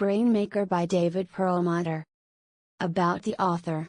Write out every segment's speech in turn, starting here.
Brai Maker by David Perlmutter. About the author.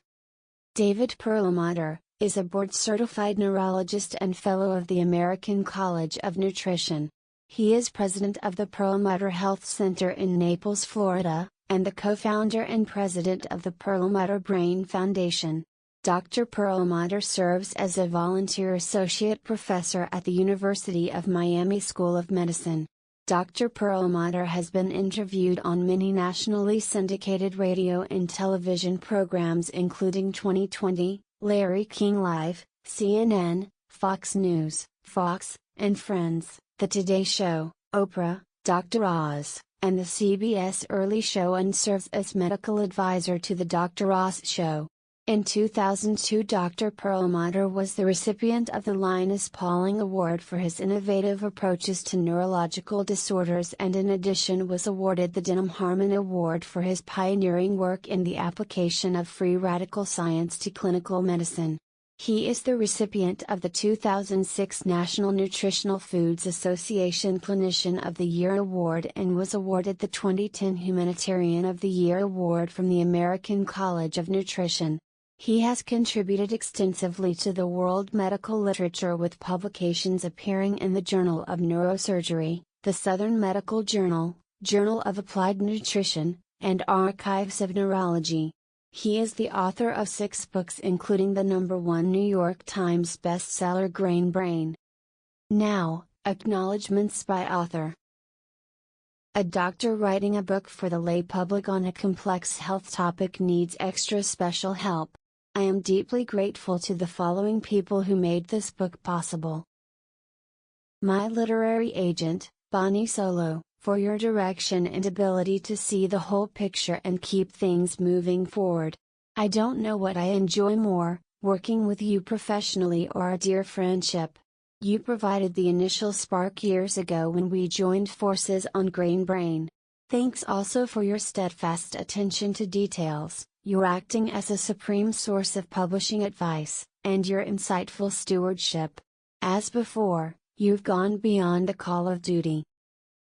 David Perlmutter is a board-certified neurologist and fellow of the American College of Nutrition. He is president of the Perlmutter Health Center in Naples, Florida, and the co-founder and president of the Perlmutter Brain Foundation. Dr. Perlmutter serves as a volunteer associate professor at the University of Miami School of Medicine. Dr. Perlmutter has been interviewed on many nationally syndicated radio and television programs including 2020, Larry King Live, CNN, Fox News, Fox, and Friends, The Today Show, Oprah, Dr. Oz, and the CBS Early Show, and serves as medical advisor to the Dr. Oz Show. In 2002, Dr. Perlmutter was the recipient of the Linus Pauling Award for his innovative approaches to neurological disorders, and in addition was awarded the Denham-Harmon Award for his pioneering work in the application of free radical science to clinical medicine. He is the recipient of the 2006 National Nutritional Foods Association Clinician of the Year Award and was awarded the 2010 Humanitarian of the Year Award from the American College of Nutrition. He has contributed extensively to the world medical literature with publications appearing in the Journal of Neurosurgery, the Southern Medical Journal, Journal of Applied Nutrition, and Archives of Neurology. He is the author of 6 books including the #1 New York Times bestseller Grain Brain. Now, acknowledgements by author. A doctor writing a book for the lay public on a complex health topic needs extra special help. I am deeply grateful to the following people who made this book possible. My literary agent, Bonnie Solo, for your direction and ability to see the whole picture and keep things moving forward. I don't know what I enjoy more, working with you professionally or a dear friendship. You provided the initial spark years ago when we joined forces on Grain Brain. Thanks also for your steadfast attention to details, your acting as a supreme source of publishing advice, and your insightful stewardship. As before, you've gone beyond the call of duty.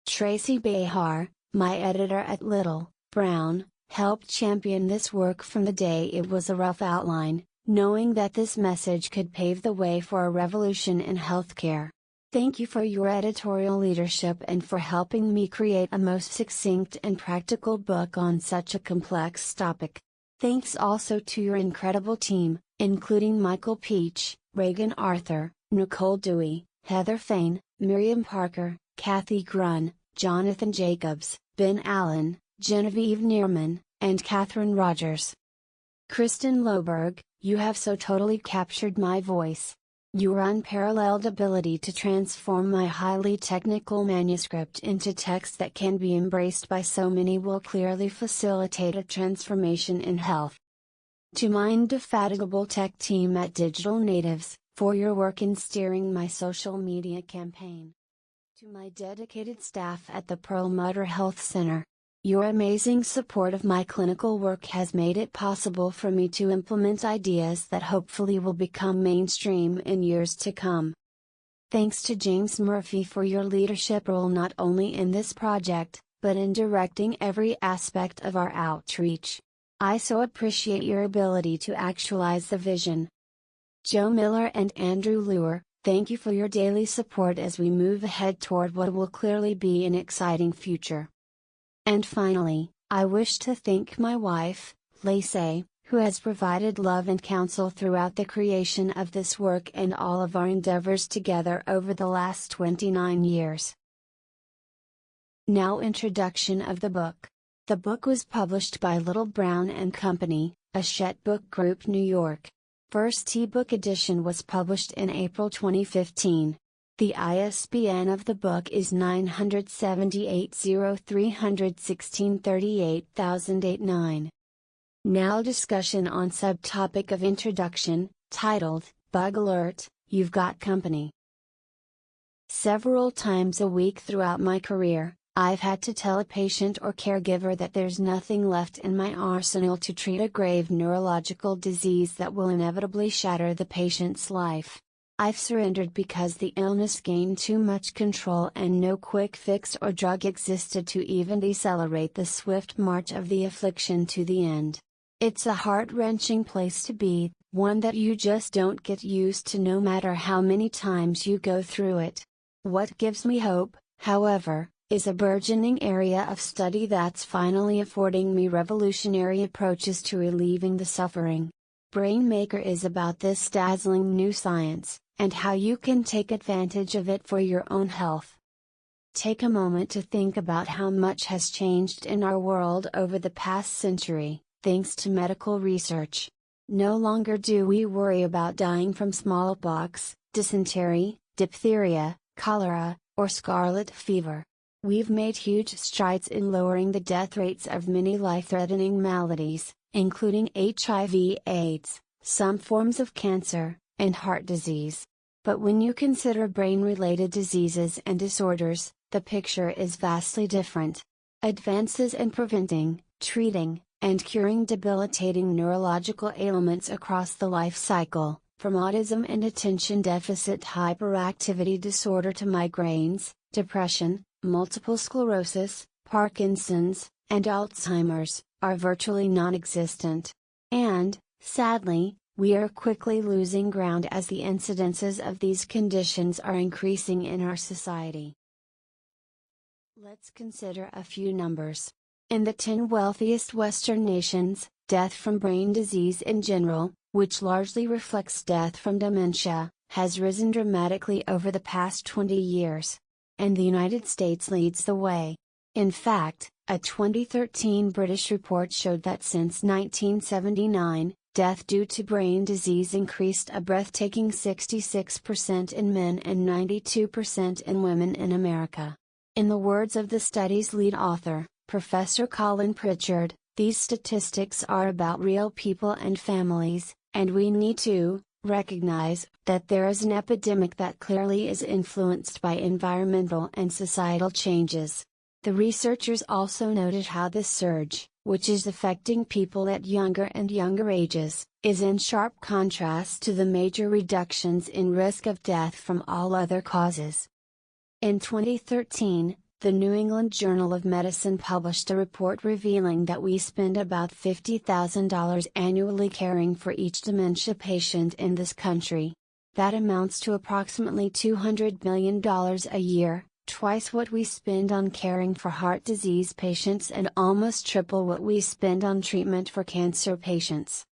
Tracy Behar, my editor at Little, Brown, helped champion this work from the day it was a rough outline, knowing that this message could pave the way for a revolution in healthcare. Thank you for your editorial leadership and for helping me create a most succinct and practical book on such a complex topic. Thanks also to your incredible team, including Michael Peach, Reagan Arthur, Nicole Dewey, Heather Fain, Miriam Parker, Kathy Grunn, Jonathan Jacobs, Ben Allen, Genevieve Neerman, and Catherine Rogers. Kristen Loberg, you have so totally captured my voice. Your unparalleled ability to transform my highly technical manuscript into text that can be embraced by so many will clearly facilitate a transformation in health. To my indefatigable tech team at Digital Natives, for your work in steering my social media campaign. To my dedicated staff at the Perlmutter Health Center. Your amazing support of my clinical work has made it possible for me to implement ideas that hopefully will become mainstream in years to come. Thanks to James Murphy for your leadership role not only in this project, but in directing every aspect of our outreach. I so appreciate your ability to actualize the vision. Joe Miller and Andrew Luer, thank you for your daily support as we move ahead toward what will clearly be an exciting future. And finally, I wish to thank my wife, Lacey, who has provided love and counsel throughout the creation of this work and all of our endeavors together over the last 29 years. Now, introduction of the book. The book was published by Little Brown and Company, Hachette Book Group, New York. First ebook edition was published in April 2015. The ISBN of the book is 978-0316-38089. Now discussion on subtopic of introduction, titled, Bug Alert, You've Got Company. Several times a week throughout my career, I've had to tell a patient or caregiver that there's nothing left in my arsenal to treat a grave neurological disease that will inevitably shatter the patient's life. I've surrendered because the illness gained too much control and no quick fix or drug existed to even decelerate the swift march of the affliction to the end. It's a heart-wrenching place to be, one that you just don't get used to no matter how many times you go through it. What gives me hope, however, is a burgeoning area of study that's finally affording me revolutionary approaches to relieving the suffering. Brai Maker is about this dazzling new science, and how you can take advantage of it for your own health. Take a moment to think about how much has changed in our world over the past century, thanks to medical research. No longer do we worry about dying from smallpox, dysentery, diphtheria, cholera, or scarlet fever. We've made huge strides in lowering the death rates of many life-threatening maladies, including HIV/AIDS, some forms of cancer, and heart disease. But when you consider brain-related diseases and disorders, the picture is vastly different. Advances in preventing, treating, and curing debilitating neurological ailments across the life cycle, from autism and attention deficit hyperactivity disorder to migraines, depression, multiple sclerosis, Parkinson's, and Alzheimer's, are virtually non-existent. And, sadly, we are quickly losing ground as the incidences of these conditions are increasing in our society. Let's consider a few numbers. In the 10 wealthiest Western nations, death from brain disease in general, which largely reflects death from dementia, has risen dramatically over the past 20 years. And the United States leads the way. In fact, a 2013 British report showed that since 1979, death due to brain disease increased a breathtaking 66% in men and 92% in women in America. In the words of the study's lead author, Professor Colin Pritchard, these statistics are about real people and families, and we need to recognize that there is an epidemic that clearly is influenced by environmental and societal changes. The researchers also noted how this surge, which is affecting people at younger and younger ages, is in sharp contrast to the major reductions in risk of death from all other causes. In 2013, the New England Journal of Medicine published a report revealing that we spend about $50,000 annually caring for each dementia patient in this country. That amounts to approximately $200 million a year, twice what we spend on caring for heart disease patients and almost triple what we spend on treatment for cancer patients.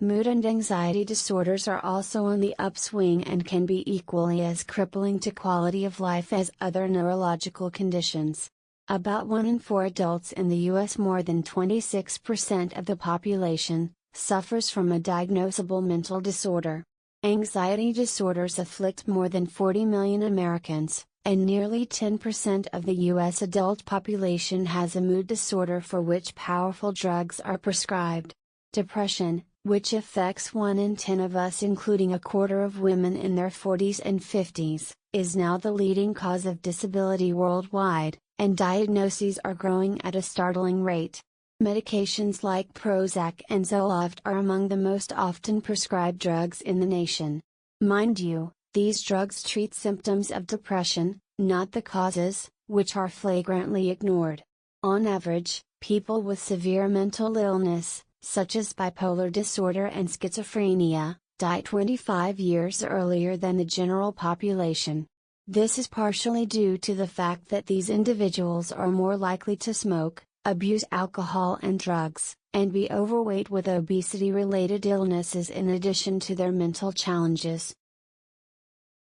Mood and anxiety disorders are also on the upswing and can be equally as crippling to quality of life as other neurological conditions. About 1 in 4 adults in the U.S., more than 26% of the population, suffers from a diagnosable mental disorder. Anxiety disorders afflict more than 40 million Americans, and nearly 10% of the U.S. adult population has a mood disorder for which powerful drugs are prescribed. Depression, which affects 1 in 10 of us, including a quarter of women in their 40s and 50s, is now the leading cause of disability worldwide, and diagnoses are growing at a startling rate. Medications like Prozac and Zoloft are among the most often prescribed drugs in the nation. Mind you, these drugs treat symptoms of depression, not the causes, which are flagrantly ignored. On average, people with severe mental illness, such as bipolar disorder and schizophrenia, die 25 years earlier than the general population. This is partially due to the fact that these individuals are more likely to smoke, abuse alcohol and drugs, and be overweight with obesity-related illnesses in addition to their mental challenges.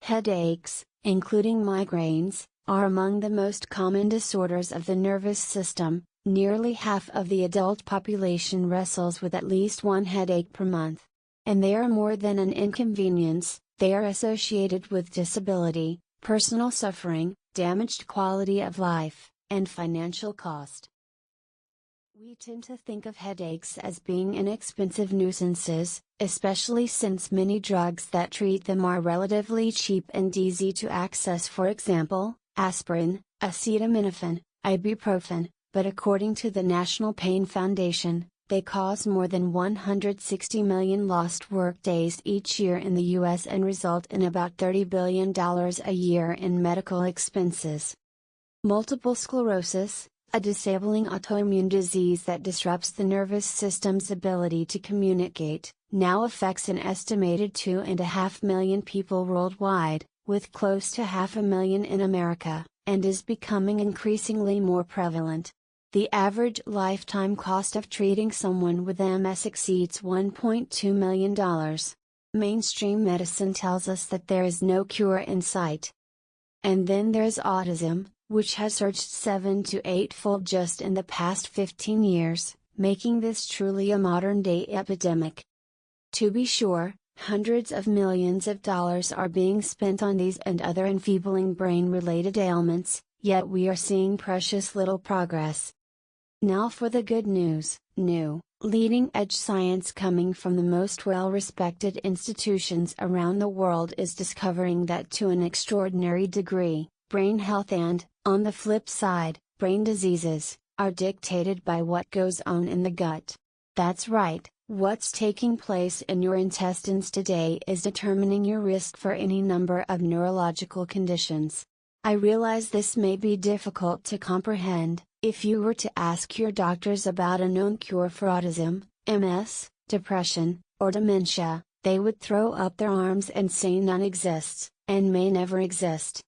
Headaches, including migraines, are among the most common disorders of the nervous system. Nearly half of the adult population wrestles with at least one headache per month. And they are more than an inconvenience, they are associated with disability, personal suffering, damaged quality of life, and financial cost. We tend to think of headaches as being inexpensive nuisances, especially since many drugs that treat them are relatively cheap and easy to access, for example, aspirin, acetaminophen, ibuprofen. But according to the National Pain Foundation, They cause more than 160 million lost workdays each year in the US and result in about $30 billion a year in medical expenses. Multiple sclerosis, a disabling autoimmune disease that disrupts the nervous system's ability to communicate, now affects an estimated 2.5 million people worldwide, with close to 500,000 in America, and is becoming increasingly more prevalent. The average lifetime cost of treating someone with MS exceeds $1.2 million. Mainstream medicine tells us that there is no cure in sight. And then there's autism, which has surged 7 to 8-fold just in the past 15 years, making this truly a modern-day epidemic. To be sure, hundreds of millions of dollars are being spent on these and other enfeebling brain-related ailments, yet we are seeing precious little progress. Now for the good news: new, leading-edge science coming from the most well-respected institutions around the world is discovering that to an extraordinary degree, brain health and, on the flip side, brain diseases, are dictated by what goes on in the gut. That's right, what's taking place in your intestines today is determining your risk for any number of neurological conditions. I realize this may be difficult to comprehend. If you were to ask your doctors about a known cure for autism, MS, depression, or dementia, they would throw up their arms and say none exists, and may never exist.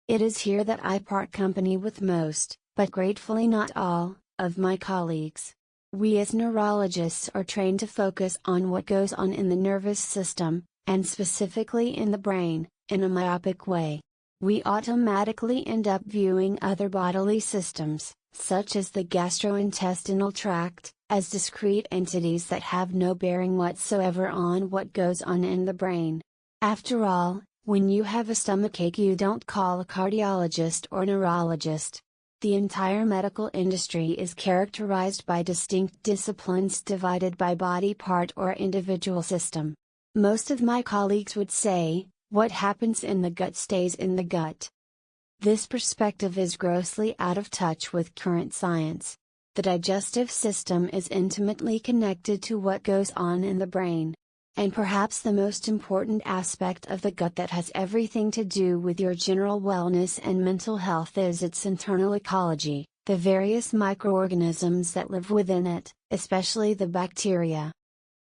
It is here that I part company with most, but gratefully not all, of my colleagues. We as neurologists are trained to focus on what goes on in the nervous system, and specifically in the brain, in a myopic way. We automatically end up viewing other bodily systems, such as the gastrointestinal tract, as discrete entities that have no bearing whatsoever on what goes on in the brain. After all, when you have a stomachache, you don't call a cardiologist or neurologist. The entire medical industry is characterized by distinct disciplines divided by body part or individual system. Most of my colleagues would say, what happens in the gut stays in the gut. This perspective is grossly out of touch with current science. The digestive system is intimately connected to what goes on in the brain. And perhaps the most important aspect of the gut that has everything to do with your general wellness and mental health is its internal ecology, the various microorganisms that live within it, especially the bacteria.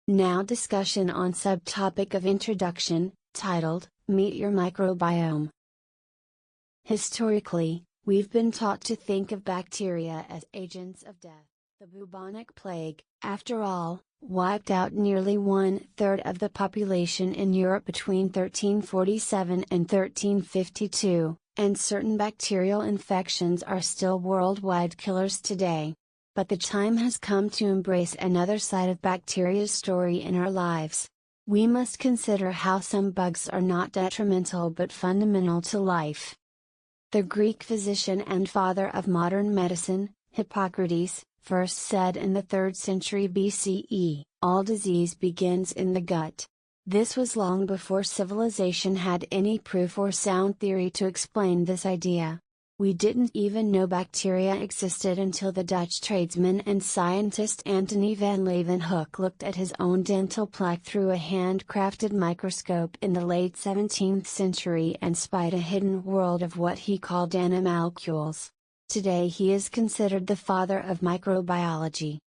Now discussion on subtopic of introduction, titled, Meet Your Microbiome. Historically, we've been taught to think of bacteria as agents of death. The bubonic plague, after all, wiped out nearly 1/3 of the population in Europe between 1347 and 1352, and certain bacterial infections are still worldwide killers today. But the time has come to embrace another side of bacteria's story in our lives. We must consider how some bugs are not detrimental but fundamental to life. The Greek physician and father of modern medicine, Hippocrates, first said in the 3rd century BCE, all disease begins in the gut. This was long before civilization had any proof or sound theory to explain this idea. We didn't even know bacteria existed until the Dutch tradesman and scientist Antony van Leeuwenhoek looked at his own dental plaque through a handcrafted microscope in the late 17th century and spied a hidden world of what he called animalcules. Today he is considered the father of microbiology.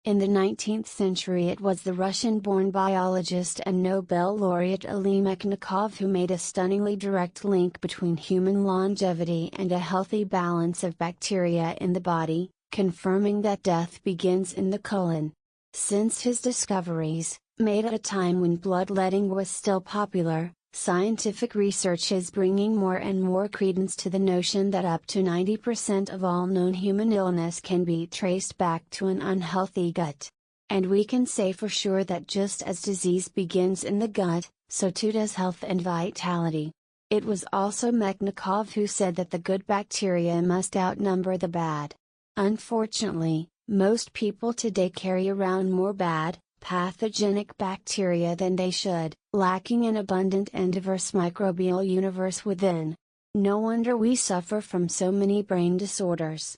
In the 19th century it was the Russian-born biologist and Nobel laureate Ali Mechnikov who made a stunningly direct link between human longevity and a healthy balance of bacteria in the body, confirming that death begins in the colon. Since his discoveries, made at a time when bloodletting was still popular, scientific research is bringing more and more credence to the notion that up to 90% of all known human illness can be traced back to an unhealthy gut. And we can say for sure that just as disease begins in the gut, so too does health and vitality. It was also Mechnikov who said that the good bacteria must outnumber the bad. Unfortunately, most people today carry around more bad, pathogenic bacteria than they should, lacking an abundant and diverse microbial universe within. No wonder we suffer from so many brain disorders.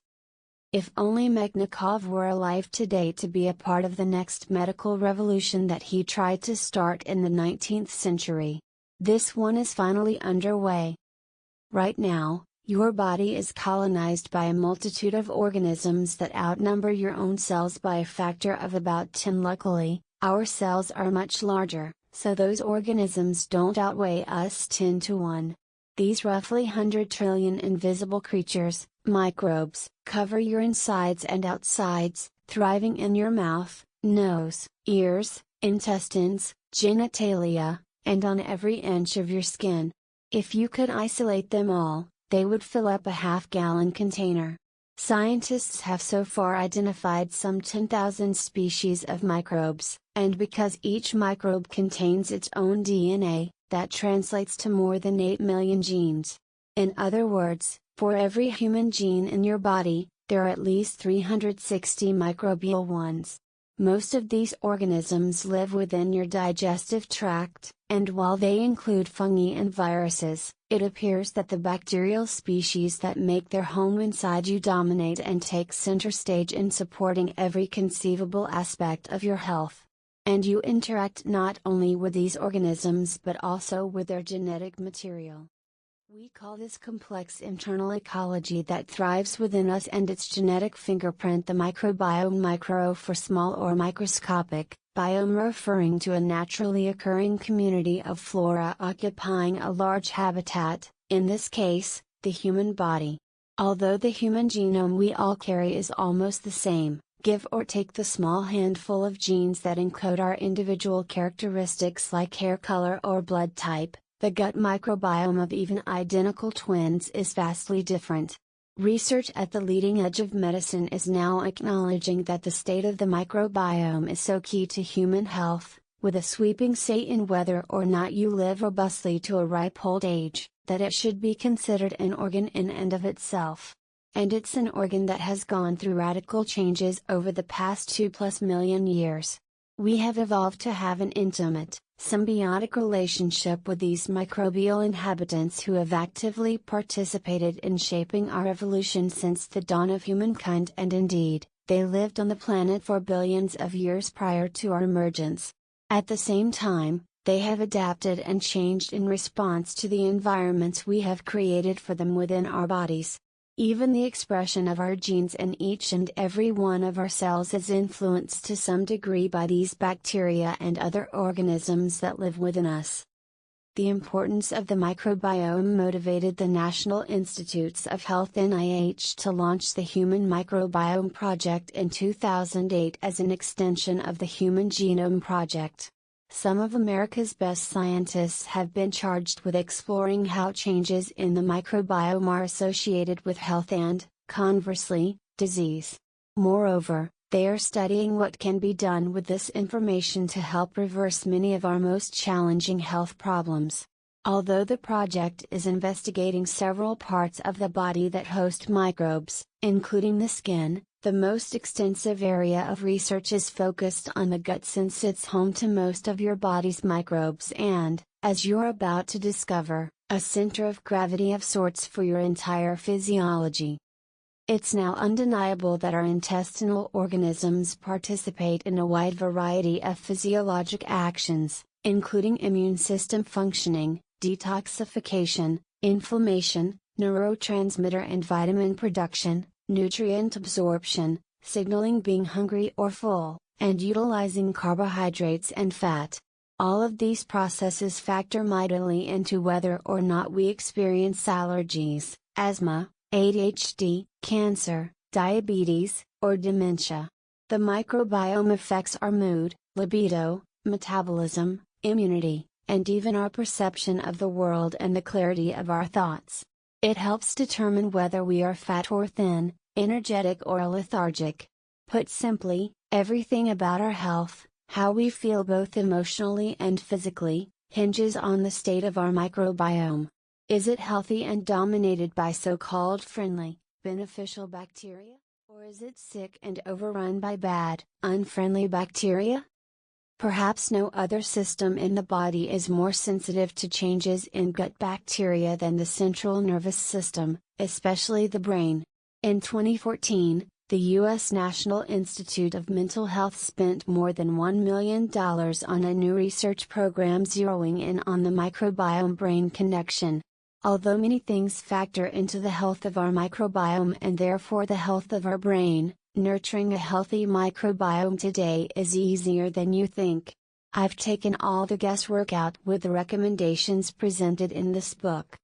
If only Mechnikov were alive today to be a part of the next medical revolution that he tried to start in the 19th century. This one is finally underway. Right now, your body is colonized by a multitude of organisms that outnumber your own cells by a factor of about 10. Luckily, our cells are much larger, so those organisms don't outweigh us 10 to 1. These roughly 100 trillion invisible creatures, microbes, cover your insides and outsides, thriving in your mouth, nose, ears, intestines, genitalia, and on every inch of your skin. If you could isolate them all, they would fill up a half-gallon container. Scientists have so far identified some 10,000 species of microbes, and because each microbe contains its own DNA, that translates to more than 8 million genes. In other words, for every human gene in your body, there are at least 360 microbial ones. Most of these organisms live within your digestive tract, and while they include fungi and viruses, it appears that the bacterial species that make their home inside you dominate and take center stage in supporting every conceivable aspect of your health. And you interact not only with these organisms but also with their genetic material. We call this complex internal ecology that thrives within us and its genetic fingerprint the microbiome, micro for small or microscopic, biome referring to a naturally occurring community of flora occupying a large habitat, in this case, the human body. Although the human genome we all carry is almost the same, give or take the small handful of genes that encode our individual characteristics like hair color or blood type, the gut microbiome of even identical twins is vastly different. Research at the leading edge of medicine is now acknowledging that the state of the microbiome is so key to human health, with a sweeping say in whether or not you live robustly to a ripe old age, that it should be considered an organ in and of itself. And it's an organ that has gone through radical changes over the past 2+ million years. We have evolved to have an intimate, symbiotic relationship with these microbial inhabitants who have actively participated in shaping our evolution since the dawn of humankind, and indeed, they lived on the planet for billions of years prior to our emergence. At the same time, they have adapted and changed in response to the environments we have created for them within our bodies. Even the expression of our genes in each and every one of our cells is influenced to some degree by these bacteria and other organisms that live within us. The importance of the microbiome motivated the National Institutes of Health (NIH) to launch the Human Microbiome Project in 2008 as an extension of the Human Genome Project. Some of America's best scientists have been charged with exploring how changes in the microbiome are associated with health and, conversely, disease. Moreover, they are studying what can be done with this information to help reverse many of our most challenging health problems. Although the project is investigating several parts of the body that host microbes, including the skin, the most extensive area of research is focused on the gut since it's home to most of your body's microbes and, as you're about to discover, a center of gravity of sorts for your entire physiology. It's now undeniable that our intestinal organisms participate in a wide variety of physiologic actions, including immune system functioning, detoxification, inflammation, neurotransmitter and vitamin production, nutrient absorption, signaling being hungry or full, and utilizing carbohydrates and fat. All of these processes factor mightily into whether or not we experience allergies, asthma, ADHD, cancer, diabetes, or dementia. The microbiome affects our mood, libido, metabolism, immunity, and even our perception of the world and the clarity of our thoughts. It helps determine whether we are fat or thin, energetic or lethargic. Put simply, everything about our health, how we feel both emotionally and physically, hinges on the state of our microbiome. Is it healthy and dominated by so-called friendly, beneficial bacteria? Or is it sick and overrun by bad, unfriendly bacteria? Perhaps no other system in the body is more sensitive to changes in gut bacteria than the central nervous system, especially the brain. In 2014, The U.S. National Institute of Mental Health spent more than $1 million on a new research program zeroing in on the microbiome-brain connection. Although many things factor into the health of our microbiome and therefore the health of our brain, nurturing a healthy microbiome today is easier than you think. I've taken all the guesswork out with the recommendations presented in this book.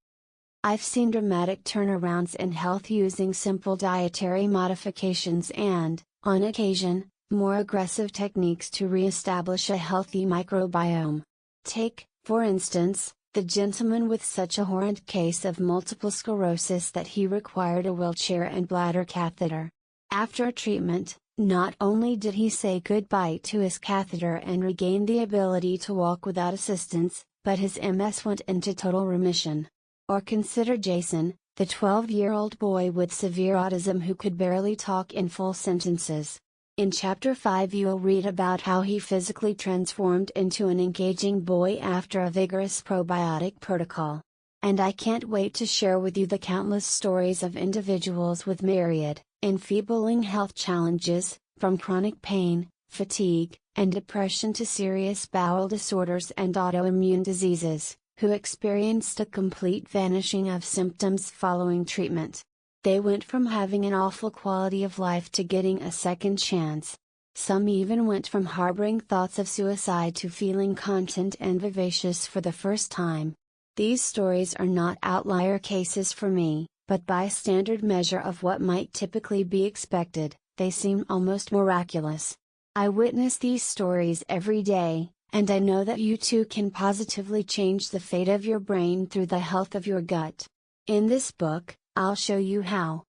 I've seen dramatic turnarounds in health using simple dietary modifications and, on occasion, more aggressive techniques to re-establish a healthy microbiome. Take, for instance, the gentleman with such a horrid case of multiple sclerosis that he required a wheelchair and bladder catheter. After a treatment, not only did he say goodbye to his catheter and regain the ability to walk without assistance, but his MS went into total remission. Or consider Jason, the 12-year-old boy with severe autism who could barely talk in full sentences. In Chapter 5 you'll read about how he physically transformed into an engaging boy after a vigorous probiotic protocol. And I can't wait to share with you the countless stories of individuals with myriad, enfeebling health challenges, from chronic pain, fatigue, and depression to serious bowel disorders and autoimmune diseases, who experienced a complete vanishing of symptoms following treatment. They went from having an awful quality of life to getting a second chance. Some even went from harboring thoughts of suicide to feeling content and vivacious for the first time. These stories are not outlier cases for me, but by standard measure of what might typically be expected, they seem almost miraculous. I witness these stories every day, and I know that you too can positively change the fate of your brain through the health of your gut. In this book, I'll show you how.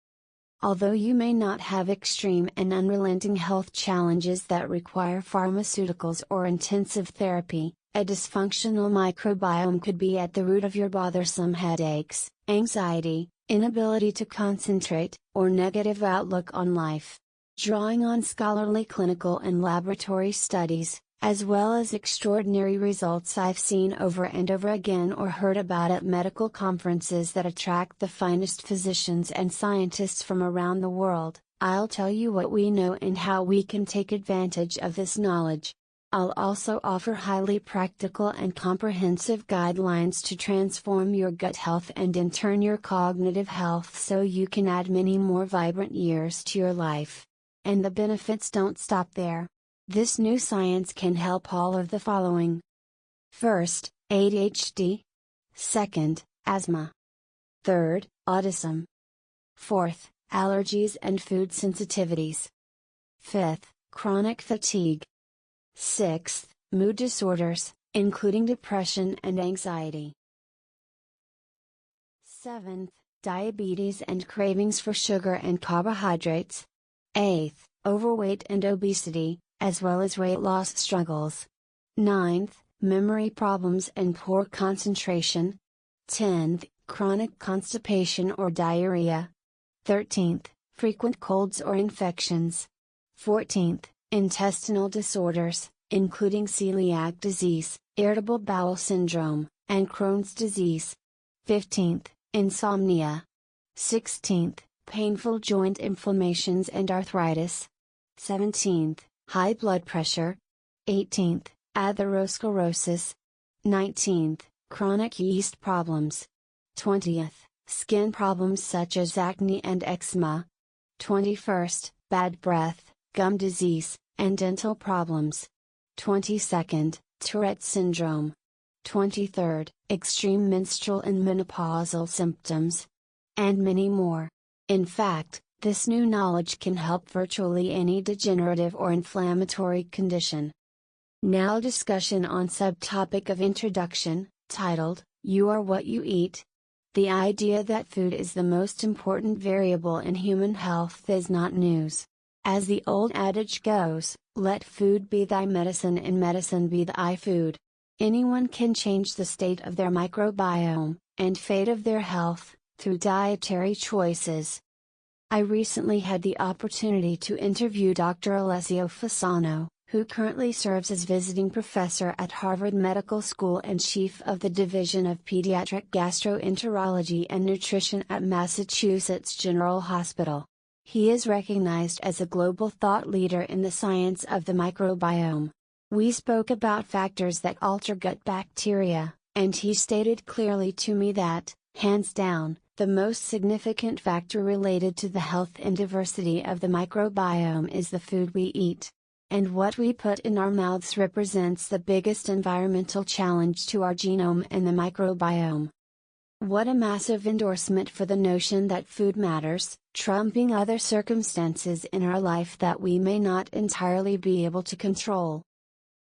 Although you may not have extreme and unrelenting health challenges that require pharmaceuticals or intensive therapy, a dysfunctional microbiome could be at the root of your bothersome headaches, anxiety, inability to concentrate, or negative outlook on life. Drawing on scholarly clinical and laboratory studies, as well as extraordinary results I've seen over and over again or heard about at medical conferences that attract the finest physicians and scientists from around the world, I'll tell you what we know and how we can take advantage of this knowledge. I'll also offer highly practical and comprehensive guidelines to transform your gut health and in turn your cognitive health so you can add many more vibrant years to your life. And the benefits don't stop there. This new science can help all of the following. First, ADHD. Second, asthma. Third, autism. Fourth, allergies and food sensitivities. Fifth, chronic fatigue. Sixth, mood disorders, including depression and anxiety. Seventh, diabetes and cravings for sugar and carbohydrates. Eighth, overweight and obesity, as well as weight loss struggles. Ninth, memory problems and poor concentration. 10th, chronic constipation or diarrhea. 13th, frequent colds or infections. 14th, intestinal disorders, including celiac disease, irritable bowel syndrome, and Crohn's disease. 15th, insomnia. 16th, painful joint inflammations and arthritis. 17th, high blood pressure. 18th, atherosclerosis. 19th, chronic yeast problems. 20th, skin problems such as acne and eczema. 21st, bad breath, gum disease, and dental problems. 22nd, Tourette syndrome. 23rd, extreme menstrual and menopausal symptoms. And many more. In fact, this new knowledge can help virtually any degenerative or inflammatory condition. Now discussion on subtopic of introduction, titled, You Are What You Eat. The idea that food is the most important variable in human health is not news. As the old adage goes, let food be thy medicine and medicine be thy food. Anyone can change the state of their microbiome, and fate of their health, through dietary choices. I recently had the opportunity to interview Dr. Alessio Fasano, who currently serves as visiting professor at Harvard Medical School and chief of the Division of Pediatric Gastroenterology and Nutrition at Massachusetts General Hospital. He is recognized as a global thought leader in the science of the microbiome. We spoke about factors that alter gut bacteria, and he stated clearly to me that, hands down, the most significant factor related to the health and diversity of the microbiome is the food we eat. And what we put in our mouths represents the biggest environmental challenge to our genome and the microbiome. What a massive endorsement for the notion that food matters, trumping other circumstances in our life that we may not entirely be able to control.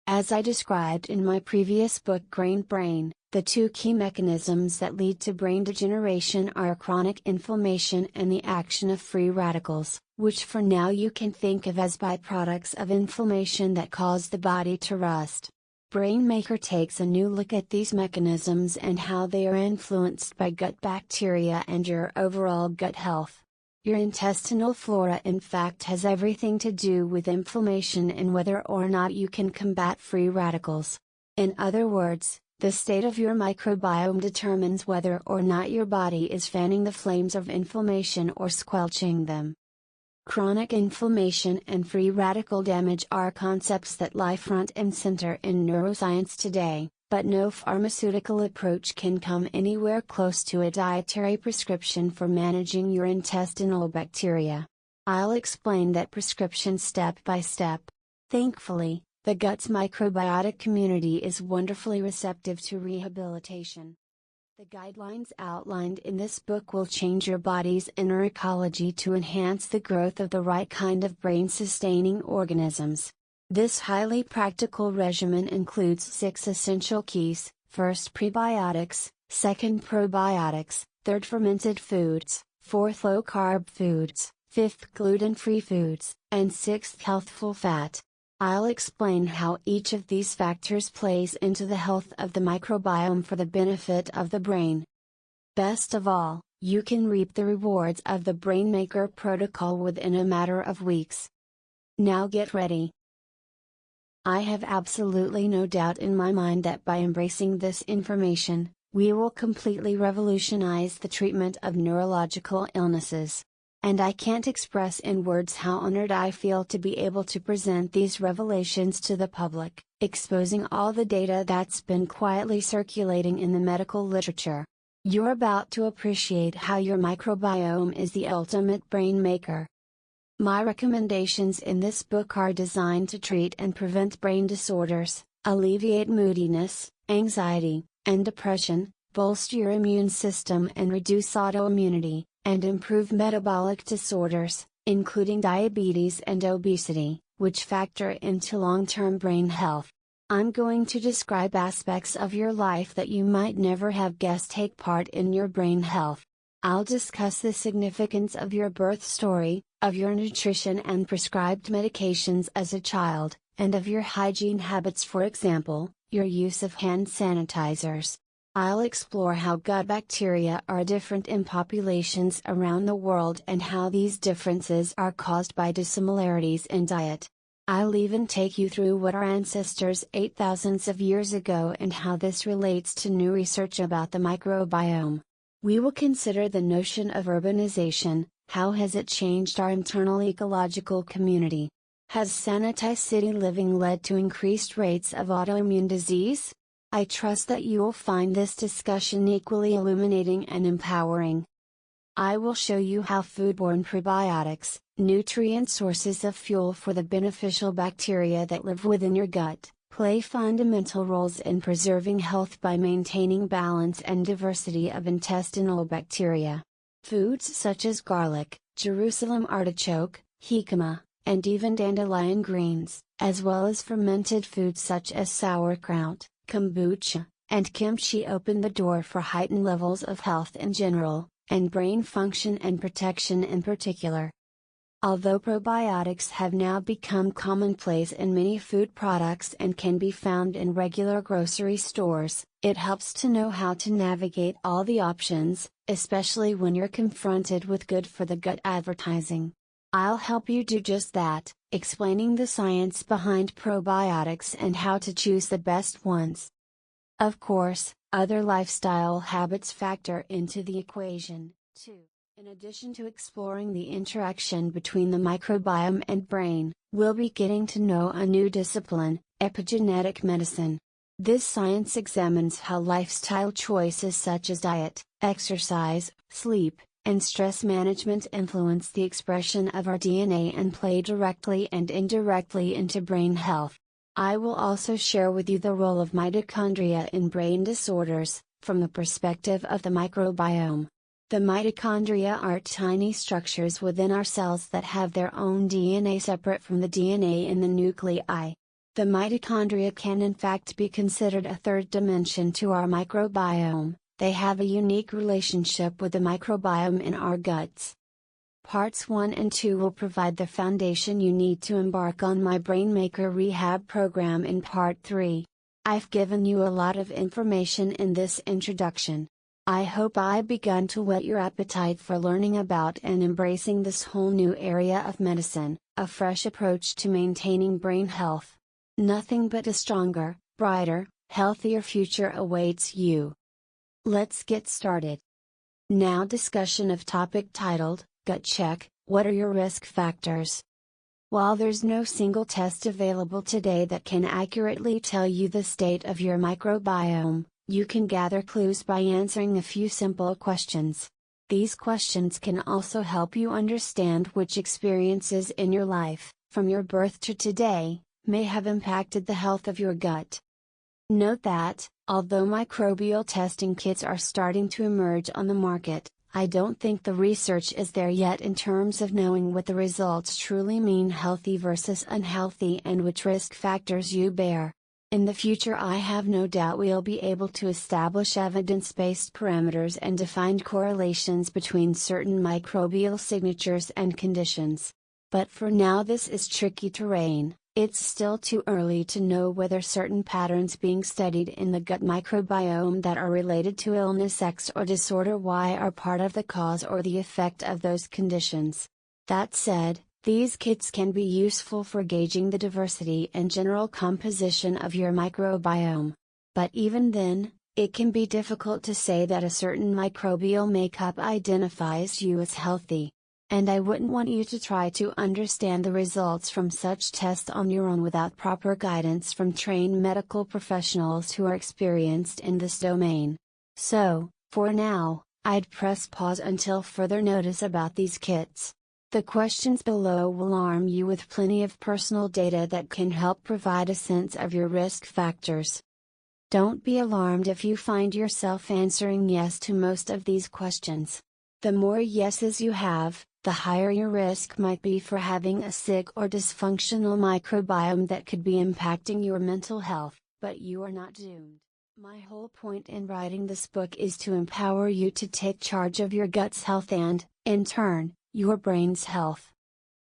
As I described in my previous book Grain Brain, the two key mechanisms that lead to brain degeneration are chronic inflammation and the action of free radicals, which for now you can think of as byproducts of inflammation that cause the body to rust. Brai Maker takes a new look at these mechanisms and how they are influenced by gut bacteria and your overall gut health. Your intestinal flora in fact has everything to do with inflammation and whether or not you can combat free radicals. In other words, the state of your microbiome determines whether or not your body is fanning the flames of inflammation or squelching them. Chronic inflammation and free radical damage are concepts that lie front and center in neuroscience today, but no pharmaceutical approach can come anywhere close to a dietary prescription for managing your intestinal bacteria. I'll explain that prescription step by step. Thankfully, the gut's microbiotic community is wonderfully receptive to rehabilitation. The guidelines outlined in this book will change your body's inner ecology to enhance the growth of the right kind of brain-sustaining organisms. This highly practical regimen includes 6 essential keys: first prebiotics, second probiotics, third fermented foods, fourth low-carb foods, fifth gluten-free foods, and sixth healthful fat. I'll explain how each of these factors plays into the health of the microbiome for the benefit of the brain. Best of all, you can reap the rewards of the Brai Maker protocol within a matter of weeks. Now get ready. I have absolutely no doubt in my mind that by embracing this information, we will completely revolutionize the treatment of neurological illnesses. And I can't express in words how honored I feel to be able to present these revelations to the public, exposing all the data that's been quietly circulating in the medical literature. You're about to appreciate how your microbiome is the ultimate brain maker. My recommendations in this book are designed to treat and prevent brain disorders, alleviate moodiness, anxiety, and depression, bolster your immune system and reduce autoimmunity, and improve metabolic disorders, including diabetes and obesity, which factor into long-term brain health. I'm going to describe aspects of your life that you might never have guessed take part in your brain health. I'll discuss the significance of your birth story, of your nutrition and prescribed medications as a child, and of your hygiene habits, for example, your use of hand sanitizers. I'll explore how gut bacteria are different in populations around the world and how these differences are caused by dissimilarities in diet. I'll even take you through what our ancestors ate thousands of years ago and how this relates to new research about the microbiome. We will consider the notion of urbanization. How has it changed our internal ecological community? Has sanitized city living led to increased rates of autoimmune disease? I trust that you will find this discussion equally illuminating and empowering. I will show you how foodborne prebiotics, nutrient sources of fuel for the beneficial bacteria that live within your gut, play fundamental roles in preserving health by maintaining balance and diversity of intestinal bacteria. Foods such as garlic, Jerusalem artichoke, jicama, and even dandelion greens, as well as fermented foods such as sauerkraut, kombucha, and kimchi open the door for heightened levels of health in general, and brain function and protection in particular. Although probiotics have now become commonplace in many food products and can be found in regular grocery stores, it helps to know how to navigate all the options, especially when you're confronted with good for the gut advertising. I'll help you do just that, explaining the science behind probiotics and how to choose the best ones. Of course, other lifestyle habits factor into the equation, too. In addition to exploring the interaction between the microbiome and brain, we'll be getting to know a new discipline, epigenetic medicine. This science examines how lifestyle choices such as diet, exercise, sleep, and stress management influence the expression of our DNA and play directly and indirectly into brain health. I will also share with you the role of mitochondria in brain disorders, from the perspective of the microbiome. The mitochondria are tiny structures within our cells that have their own DNA separate from the DNA in the nuclei. The mitochondria can in fact be considered a third dimension to our microbiome. They have a unique relationship with the microbiome in our guts. Parts 1 and 2 will provide the foundation you need to embark on my Brai Maker rehab program in Part 3. I've given you a lot of information in this introduction. I hope I begun to whet your appetite for learning about and embracing this whole new area of medicine, a fresh approach to maintaining brain health. Nothing but a stronger, brighter, healthier future awaits you. Let's get started. Now, discussion of topic titled, Gut Check, What are your risk factors? While there's no single test available today that can accurately tell you the state of your microbiome, you can gather clues by answering a few simple questions. These questions can also help you understand which experiences in your life, from your birth to today, may have impacted the health of your gut. Note that, although microbial testing kits are starting to emerge on the market, I don't think the research is there yet in terms of knowing what the results truly mean healthy versus unhealthy and which risk factors you bear. In the future, I have no doubt we'll be able to establish evidence-based parameters and defined correlations between certain microbial signatures and conditions. But for now, this is tricky terrain. It's still too early to know whether certain patterns being studied in the gut microbiome that are related to illness X or disorder Y are part of the cause or the effect of those conditions. That said, these kits can be useful for gauging the diversity and general composition of your microbiome. But even then, it can be difficult to say that a certain microbial makeup identifies you as healthy. And I wouldn't want you to try to understand the results from such tests on your own without proper guidance from trained medical professionals who are experienced in this domain. So, for now, I'd press pause until further notice about these kits. The questions below will arm you with plenty of personal data that can help provide a sense of your risk factors. Don't be alarmed if you find yourself answering yes to most of these questions. The more yeses you have, the higher your risk might be for having a sick or dysfunctional microbiome that could be impacting your mental health, but you are not doomed. My whole point in writing this book is to empower you to take charge of your gut's health and, in turn, your brain's health.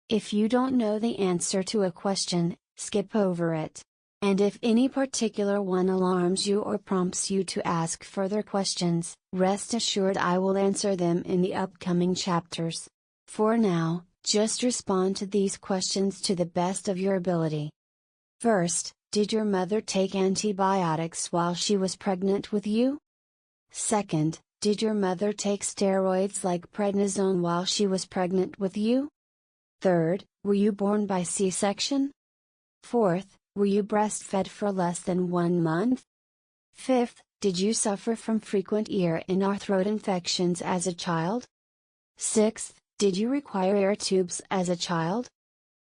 If you don't know the answer to a question, skip over it. And if any particular one alarms you or prompts you to ask further questions, rest assured I will answer them in the upcoming chapters. For now, just respond to these questions to the best of your ability. First, did your mother take antibiotics while she was pregnant with you? Second, did your mother take steroids like prednisone while she was pregnant with you? Third, were you born by C-section? Fourth, were you breastfed for less than 1 month? Fifth, did you suffer from frequent ear and or throat infections as a child? Sixth, did you require air tubes as a child?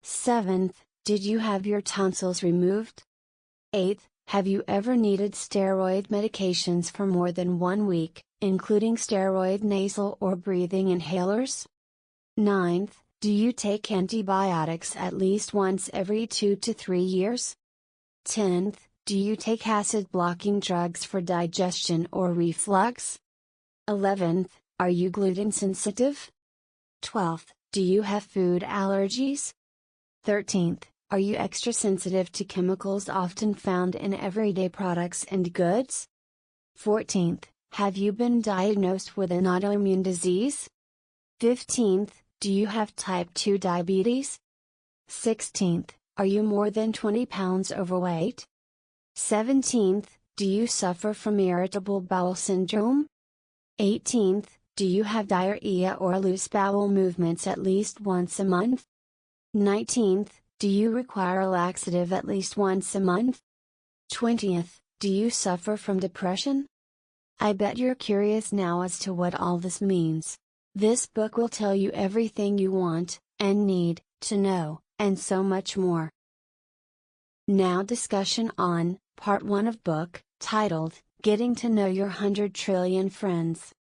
Seventh, did you have your tonsils removed? Eighth, have you ever needed steroid medications for more than 1 week, including steroid nasal or breathing inhalers? Ninth, do you take antibiotics at least once every 2 to 3 years? 10th, do you take acid-blocking drugs for digestion or reflux? 11th, are you gluten sensitive? 12th, do you have food allergies? 13th, are you extra sensitive to chemicals often found in everyday products and goods? 14th, have you been diagnosed with an autoimmune disease? 15th, do you have type 2 diabetes? 16th, are you more than 20 pounds overweight? 17th, do you suffer from irritable bowel syndrome? 18th, Do you have diarrhea or loose bowel movements at least once a month? 19th, do you require a laxative at least once a month? 20th, do you suffer from depression? I bet you're curious now as to what all this means. This book will tell you everything you want, and need, to know, and so much more. Now discussion on, Part 1 of book, titled, Getting to Know Your 100 Trillion Friends.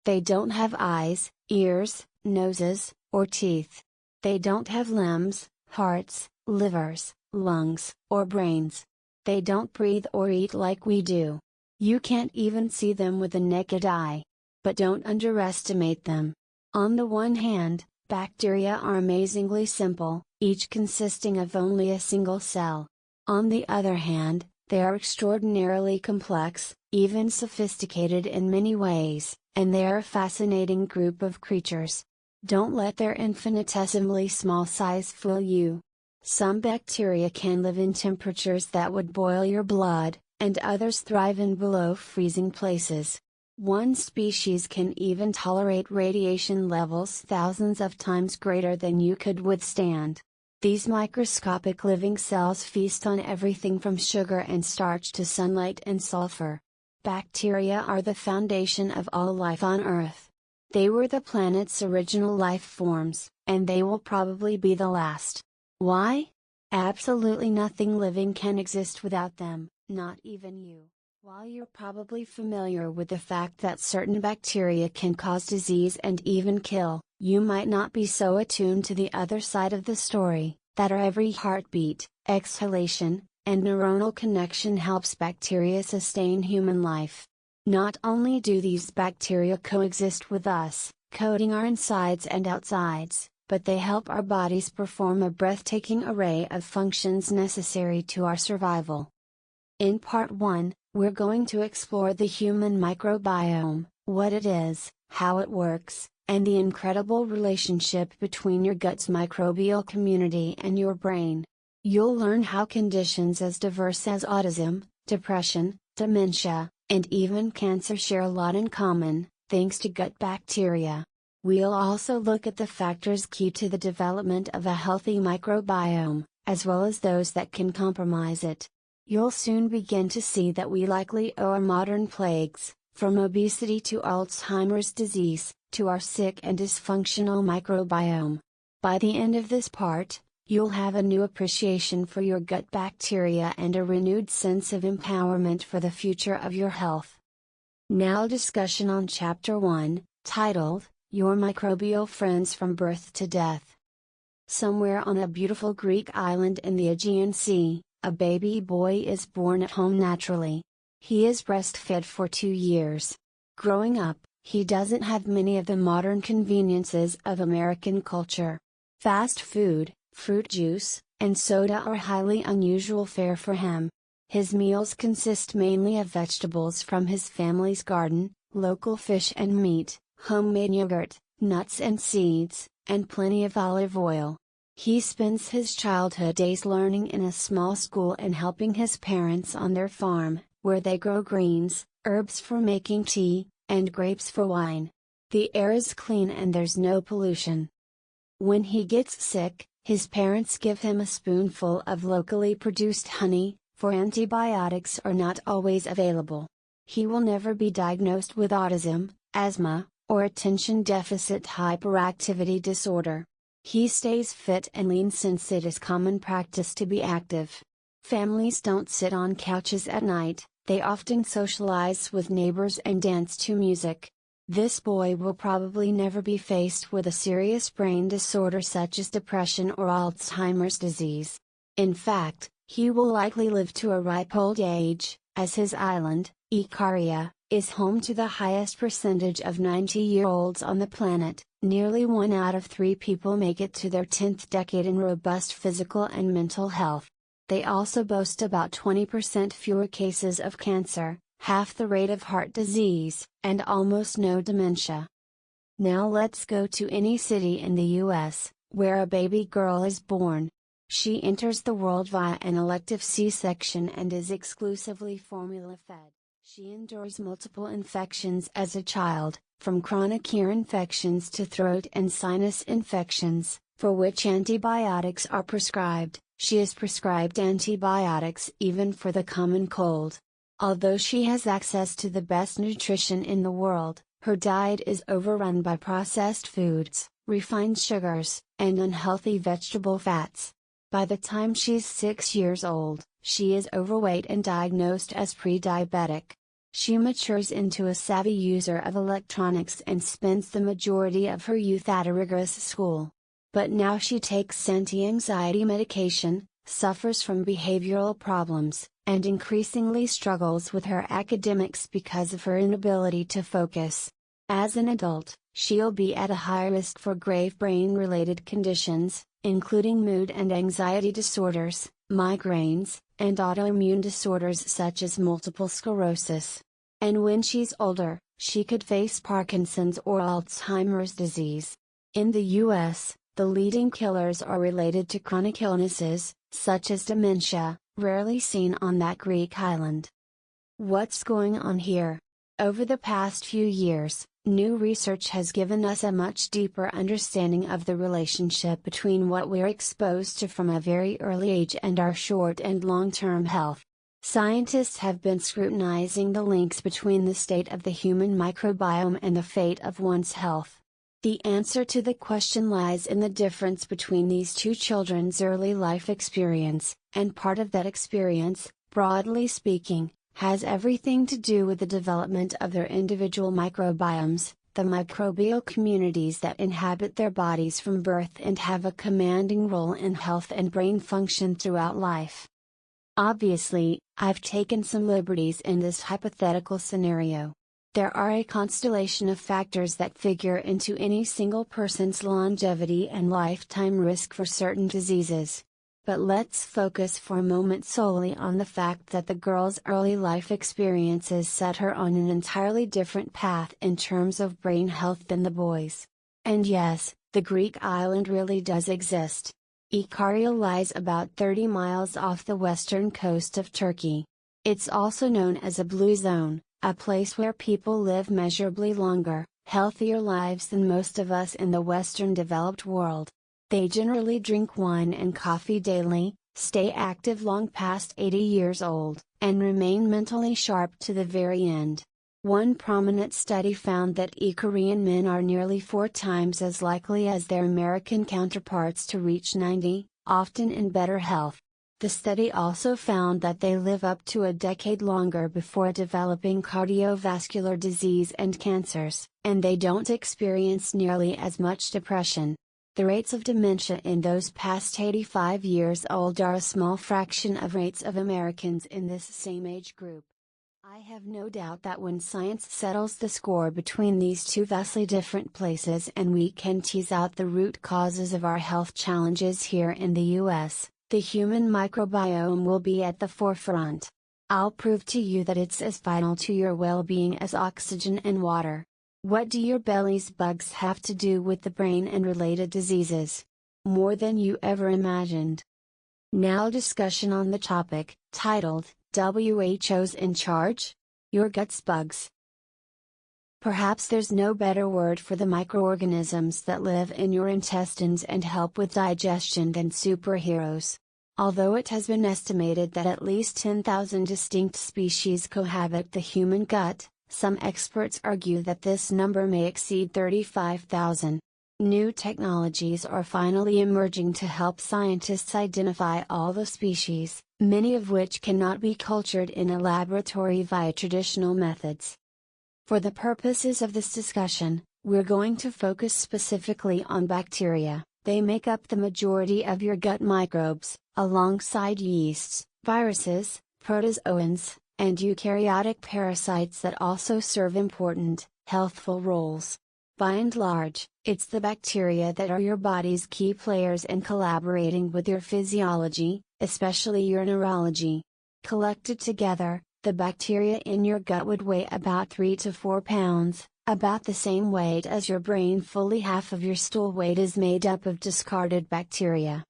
They don't have eyes, ears, noses, or teeth. They don't have limbs, hearts, livers, lungs, or brains. They don't breathe or eat like we do. You can't even see them with the naked eye. But don't underestimate them. On the one hand, bacteria are amazingly simple, each consisting of only a single cell. On the other hand, they are extraordinarily complex, even sophisticated in many ways, and they are a fascinating group of creatures. Don't let their infinitesimally small size fool you. Some bacteria can live in temperatures that would boil your blood, and others thrive in below freezing places. One species can even tolerate radiation levels thousands of times greater than you could withstand. These microscopic living cells feast on everything from sugar and starch to sunlight and sulfur. Bacteria are the foundation of all life on Earth. They were the planet's original life forms, and they will probably be the last. Why? Absolutely nothing living can exist without them, not even you. While you're probably familiar with the fact that certain bacteria can cause disease and even kill, you might not be so attuned to the other side of the story, that our every heartbeat, exhalation, and neuronal connection helps bacteria sustain human life. Not only do these bacteria coexist with us, coating our insides and outsides, but they help our bodies perform a breathtaking array of functions necessary to our survival. In Part 1, we're going to explore the human microbiome, what it is, how it works, and the incredible relationship between your gut's microbial community and your brain. You'll learn how conditions as diverse as autism, depression, dementia, and even cancer share a lot in common, thanks to gut bacteria. We'll also look at the factors key to the development of a healthy microbiome, as well as those that can compromise it. You'll soon begin to see that we likely owe our modern plagues, from obesity to Alzheimer's disease, to our sick and dysfunctional microbiome. By the end of this part, you'll have a new appreciation for your gut bacteria and a renewed sense of empowerment for the future of your health. Now discussion on Chapter 1, titled, Your Microbial Friends from Birth to Death. Somewhere on a beautiful Greek island in the Aegean Sea, a baby boy is born at home naturally. He is breastfed for 2 years. Growing up, he doesn't have many of the modern conveniences of American culture. Fast food, fruit juice, and soda are highly unusual fare for him. His meals consist mainly of vegetables from his family's garden, local fish and meat, homemade yogurt, nuts and seeds, and plenty of olive oil. He spends his childhood days learning in a small school and helping his parents on their farm, where they grow greens, herbs for making tea, and grapes for wine. The air is clean and there's no pollution. When he gets sick, his parents give him a spoonful of locally produced honey, for antibiotics are not always available. He will never be diagnosed with autism, asthma, or attention deficit hyperactivity disorder. He stays fit and lean since it is common practice to be active. Families don't sit on couches at night, they often socialize with neighbors and dance to music. This boy will probably never be faced with a serious brain disorder such as depression or Alzheimer's disease. In fact, he will likely live to a ripe old age, as his island, Icaria, is home to the highest percentage of 90-year-olds on the planet. Nearly 1 out of 3 people make it to their 10th decade in robust physical and mental health. They also boast about 20% fewer cases of cancer, half the rate of heart disease, and almost no dementia. Now let's go to any city in the US, where a baby girl is born. She enters the world via an elective C-section and is exclusively formula-fed. She endures multiple infections as a child, from chronic ear infections to throat and sinus infections, for which antibiotics are prescribed. She is prescribed antibiotics even for the common cold. Although she has access to the best nutrition in the world, her diet is overrun by processed foods, refined sugars, and unhealthy vegetable fats. By the time she's 6 years old, she is overweight and diagnosed as pre-diabetic. She matures into a savvy user of electronics and spends the majority of her youth at a rigorous school. But now she takes anti-anxiety medication, suffers from behavioral problems, and increasingly struggles with her academics because of her inability to focus. As an adult, she'll be at a high risk for grave brain-related conditions, including mood and anxiety disorders, migraines, and autoimmune disorders such as multiple sclerosis. And when she's older, she could face Parkinson's or Alzheimer's disease. In the US, the leading killers are related to chronic illnesses, such as dementia, rarely seen on that Greek island. What's going on here? Over the past few years, new research has given us a much deeper understanding of the relationship between what we're exposed to from a very early age and our short and long-term health. Scientists have been scrutinizing the links between the state of the human microbiome and the fate of one's health. The answer to the question lies in the difference between these two children's early life experience, and part of that experience, broadly speaking, has everything to do with the development of their individual microbiomes, the microbial communities that inhabit their bodies from birth and have a commanding role in health and brain function throughout life. Obviously, I've taken some liberties in this hypothetical scenario. There are a constellation of factors that figure into any single person's longevity and lifetime risk for certain diseases. But let's focus for a moment solely on the fact that the girl's early life experiences set her on an entirely different path in terms of brain health than the boys. And yes, the Greek island really does exist. Ikaria lies about 30 miles off the western coast of Turkey. It's also known as a blue zone, a place where people live measurably longer, healthier lives than most of us in the Western developed world. They generally drink wine and coffee daily, stay active long past 80 years old, and remain mentally sharp to the very end. One prominent study found that Icarian men are nearly 4 times as likely as their American counterparts to reach 90, often in better health. The study also found that they live up to a decade longer before developing cardiovascular disease and cancers, and they don't experience nearly as much depression. The rates of dementia in those past 85 years old are a small fraction of rates of Americans in this same age group. I have no doubt that when science settles the score between these two vastly different places and we can tease out the root causes of our health challenges here in the US, the human microbiome will be at the forefront. I'll prove to you that it's as vital to your well-being as oxygen and water. What do your belly's bugs have to do with the brain and related diseases? More than you ever imagined. Now discussion on the topic, titled, WHO's in Charge? Your Gut's Bugs. Perhaps there's no better word for the microorganisms that live in your intestines and help with digestion than superheroes. Although it has been estimated that at least 10,000 distinct species cohabit the human gut, some experts argue that this number may exceed 35,000. New technologies are finally emerging to help scientists identify all the species, many of which cannot be cultured in a laboratory via traditional methods. For the purposes of this discussion, we're going to focus specifically on bacteria. They make up the majority of your gut microbes, alongside yeasts, viruses, protozoans, and eukaryotic parasites that also serve important, healthful roles. By and large, it's the bacteria that are your body's key players in collaborating with your physiology, especially your neurology. Collected together, the bacteria in your gut would weigh about 3 to 4 pounds, about the same weight as your brain. Fully half of your stool weight is made up of discarded bacteria.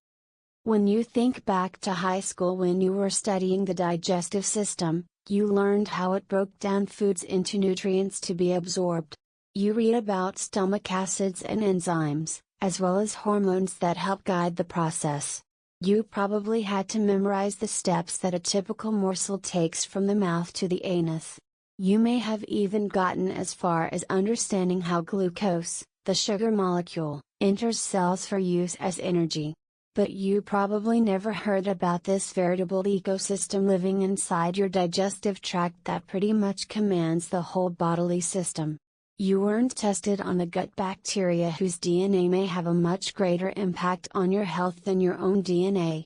When you think back to high school when you were studying the digestive system, You learned how it broke down foods into nutrients to be absorbed. You read about stomach acids and enzymes, as well as hormones that help guide the process. You probably had to memorize the steps that a typical morsel takes from the mouth to the anus. You may have even gotten as far as understanding how glucose, the sugar molecule, enters cells for use as energy. But you probably never heard about this veritable ecosystem living inside your digestive tract that pretty much commands the whole bodily system. You weren't tested on the gut bacteria whose DNA may have a much greater impact on your health than your own DNA.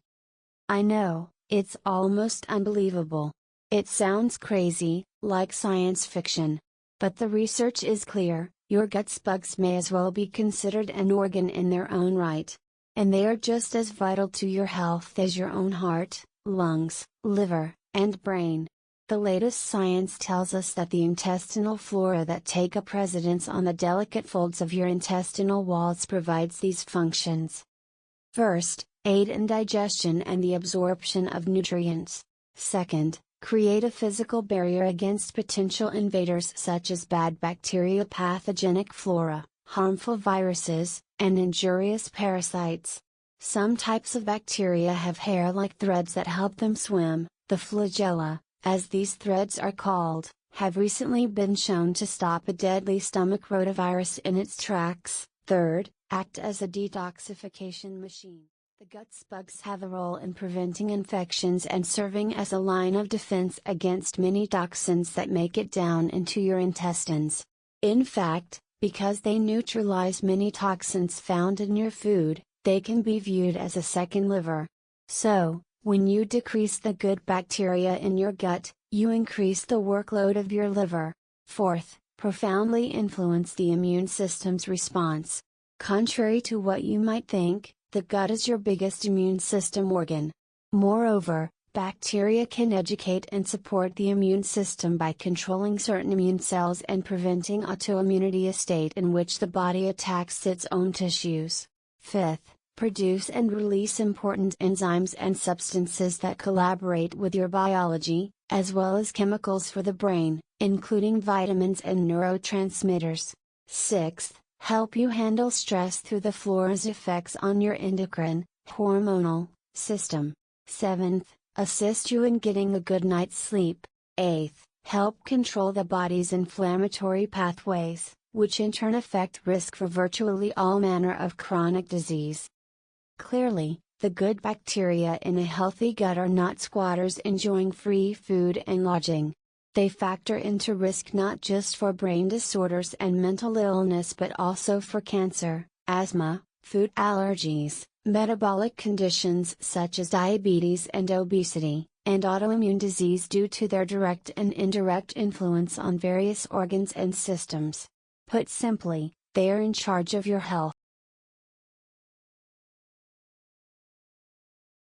I know, it's almost unbelievable. It sounds crazy, like science fiction. But the research is clear, your gut's bugs may as well be considered an organ in their own right. And they are just as vital to your health as your own heart, lungs, liver, and brain. The latest science tells us that the intestinal flora that take up residence on the delicate folds of your intestinal walls provides these functions. First, aid in digestion and the absorption of nutrients. Second, create a physical barrier against potential invaders such as bad bacteria, pathogenic flora, harmful viruses, and injurious parasites. Some types of bacteria have hair-like threads that help them swim. The flagella, as these threads are called, have recently been shown to stop a deadly stomach rotavirus in its tracks. Third, act as a detoxification machine. The gut's bugs have a role in preventing infections and serving as a line of defense against many toxins that make it down into your intestines. In fact, because they neutralize many toxins found in your food, they can be viewed as a second liver. So, when you decrease the good bacteria in your gut, you increase the workload of your liver. Fourth, profoundly influence the immune system's response. Contrary to what you might think, the gut is your biggest immune system organ. Moreover, bacteria can educate and support the immune system by controlling certain immune cells and preventing autoimmunity, a state in which the body attacks its own tissues. Fifth, produce and release important enzymes and substances that collaborate with your biology, as well as chemicals for the brain, including vitamins and neurotransmitters. Sixth, help you handle stress through the flora's effects on your endocrine, hormonal, system. Seventh, assist you in getting a good night's sleep. Eighth, help control the body's inflammatory pathways, which in turn affect risk for virtually all manner of chronic disease. Clearly, the good bacteria in a healthy gut are not squatters enjoying free food and lodging. They factor into risk not just for brain disorders and mental illness but also for cancer, asthma, food allergies, metabolic conditions such as diabetes and obesity, and autoimmune disease due to their direct and indirect influence on various organs and systems. Put simply, they are in charge of your health.